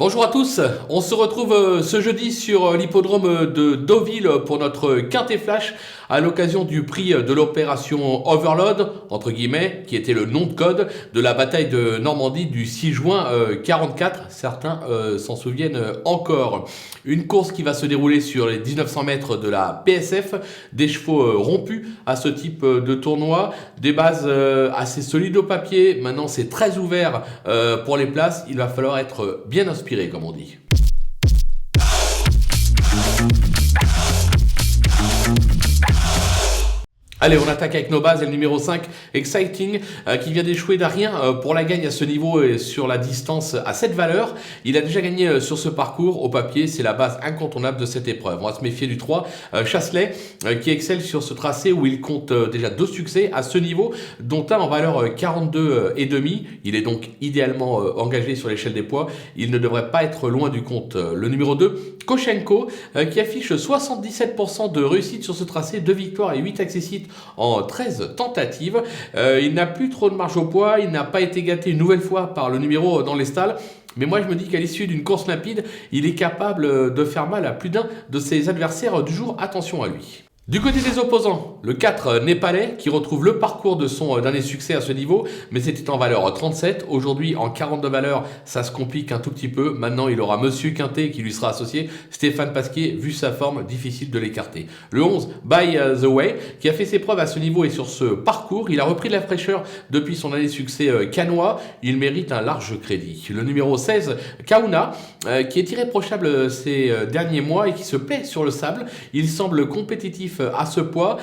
Bonjour à tous, on se retrouve ce jeudi sur l'hippodrome de Deauville pour notre Quintet Flash à l'occasion du prix de l'opération Overload, entre guillemets, qui était le nom de code de la bataille de Normandie du 6 juin 44. Certains s'en souviennent encore. Une course qui va se dérouler sur les 1900 mètres de la PSF, des chevaux rompus à ce type de tournoi, des bases assez solides au papier. Maintenant c'est très ouvert pour les places, il va falloir être bien inspiré comme on dit. Allez, on attaque avec nos bases et le numéro 5, Exciting, qui vient d'échouer d'un rien pour la gagne à ce niveau et sur la distance à cette valeur. Il a déjà gagné sur ce parcours. Au papier, c'est la base incontournable de cette épreuve. On va se méfier du 3, Chasselet, qui excelle sur ce tracé où il compte déjà 2 succès à ce niveau, dont un en valeur 42,5. Il est donc idéalement engagé sur l'échelle des poids. Il ne devrait pas être loin du compte. Le numéro 2, Koshenko, qui affiche 77% de réussite sur ce tracé, 2 victoires et 8 accessites en 13 tentatives. Il n'a plus trop de marge au poids, il n'a pas été gâté une nouvelle fois par le numéro dans les stalles. Mais moi je me dis qu'à l'issue d'une course limpide, il est capable de faire mal à plus d'un de ses adversaires du jour. Attention à lui. Du côté des opposants, le 4 Népalais qui retrouve le parcours de son dernier succès à ce niveau, mais c'était en valeur 37. Aujourd'hui, en 42 valeurs, ça se complique un tout petit peu. Maintenant, il aura Monsieur Quintet qui lui sera associé. Stéphane Pasquier, vu sa forme, difficile de l'écarter. Le 11, By the Way, qui a fait ses preuves à ce niveau et sur ce parcours. Il a repris de la fraîcheur depuis son dernier succès canois. Il mérite un large crédit. Le numéro 16, Kauna, qui est irréprochable ces derniers mois et qui se plaît sur le sable. Il semble compétitif à ce poids,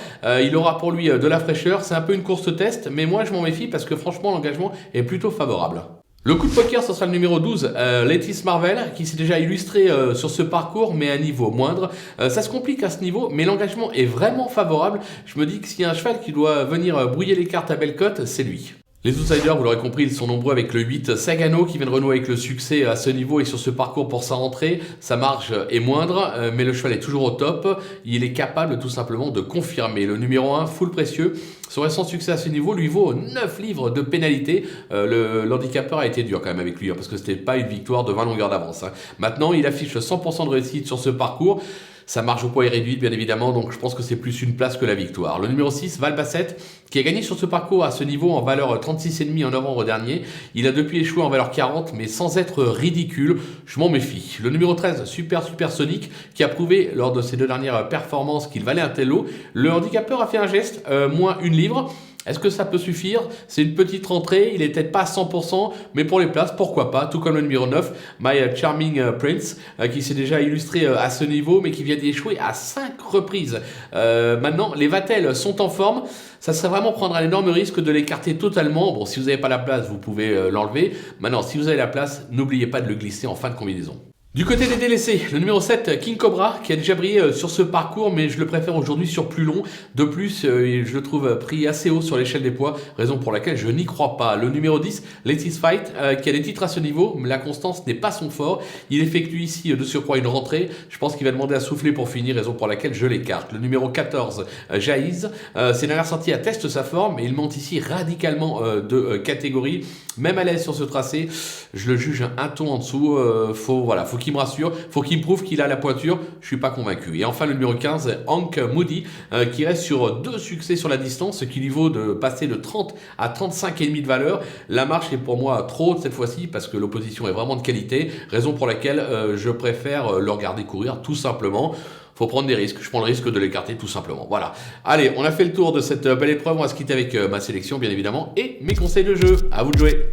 il aura pour lui de la fraîcheur. C'est un peu une course test, mais moi je m'en méfie parce que franchement l'engagement est plutôt favorable. Le coup de poker, ce sera le numéro 12, Lettis Marvel, qui s'est déjà illustré sur ce parcours, mais à un niveau moindre. Ça se complique à ce niveau, mais l'engagement est vraiment favorable. Je me dis que s'il y a un cheval qui doit venir brouiller les cartes à belle cote, c'est lui. Les outsiders, vous l'aurez compris, ils sont nombreux avec le 8 Sagano qui vient de renouer avec le succès à ce niveau et sur ce parcours pour sa rentrée. Sa marge est moindre, mais le cheval est toujours au top. Il est capable tout simplement de confirmer. Le numéro 1, Full Précieux, son récent succès à ce niveau lui vaut 9 livres de pénalité. L'handicapeur a été dur quand même avec lui, parce que c'était pas une victoire de 20 longueurs d'avance. Maintenant, il affiche 100% de réussite sur ce parcours. Sa marge au poids est réduite, bien évidemment, donc je pense que c'est plus une place que la victoire. Le numéro 6, Valbacette, qui a gagné sur ce parcours à ce niveau en valeur 36,5 en novembre dernier. Il a depuis échoué en valeur 40, mais sans être ridicule. Je m'en méfie. Le numéro 13, Supersonic, qui a prouvé lors de ses 2 dernières performances qu'il valait un tel lot. Le handicapeur a fait un geste, moins 1 livre. Est-ce que ça peut suffire? C'est une petite rentrée, il est peut-être pas à 100%, mais pour les places, pourquoi pas? Tout comme le numéro 9, My Charming Prince, qui s'est déjà illustré à ce niveau, mais qui vient d'échouer à 5 reprises. Maintenant, les Vatel sont en forme. Ça serait vraiment prendre un énorme risque de l'écarter totalement. Bon, si vous n'avez pas la place, vous pouvez l'enlever. Maintenant, si vous avez la place, n'oubliez pas de le glisser en fin de combinaison. Du côté des délaissés, le numéro 7, King Cobra, qui a déjà brillé sur ce parcours, mais je le préfère aujourd'hui sur plus long. De plus, je le trouve pris assez haut sur l'échelle des poids, raison pour laquelle je n'y crois pas. Le numéro 10, Let's Fight, qui a des titres à ce niveau, mais la constance n'est pas son fort. Il effectue ici de surcroît une rentrée. Je pense qu'il va demander à souffler pour finir, raison pour laquelle je l'écarte. Le numéro 14, Jaiz, ses dernières sorties attestent sa forme, et il monte ici radicalement de catégorie. Même à l'aise sur ce tracé, je le juge un ton en dessous. Faut qu'il me rassure, faut qu'il me prouve qu'il a la pointure. Je suis pas convaincu. Et enfin le numéro 15, Hank Moody, qui reste sur 2 succès sur la distance, ce qui lui vaut de passer de 30 à 35,5 de valeur. La marche est pour moi trop haute cette fois-ci parce que l'opposition est vraiment de qualité, raison pour laquelle je préfère le regarder courir tout simplement. Faut prendre des risques, je prends le risque de l'écarter tout simplement. Voilà. Allez, on a fait le tour de cette belle épreuve, on va se quitter avec ma sélection bien évidemment et mes conseils de jeu. À vous de jouer.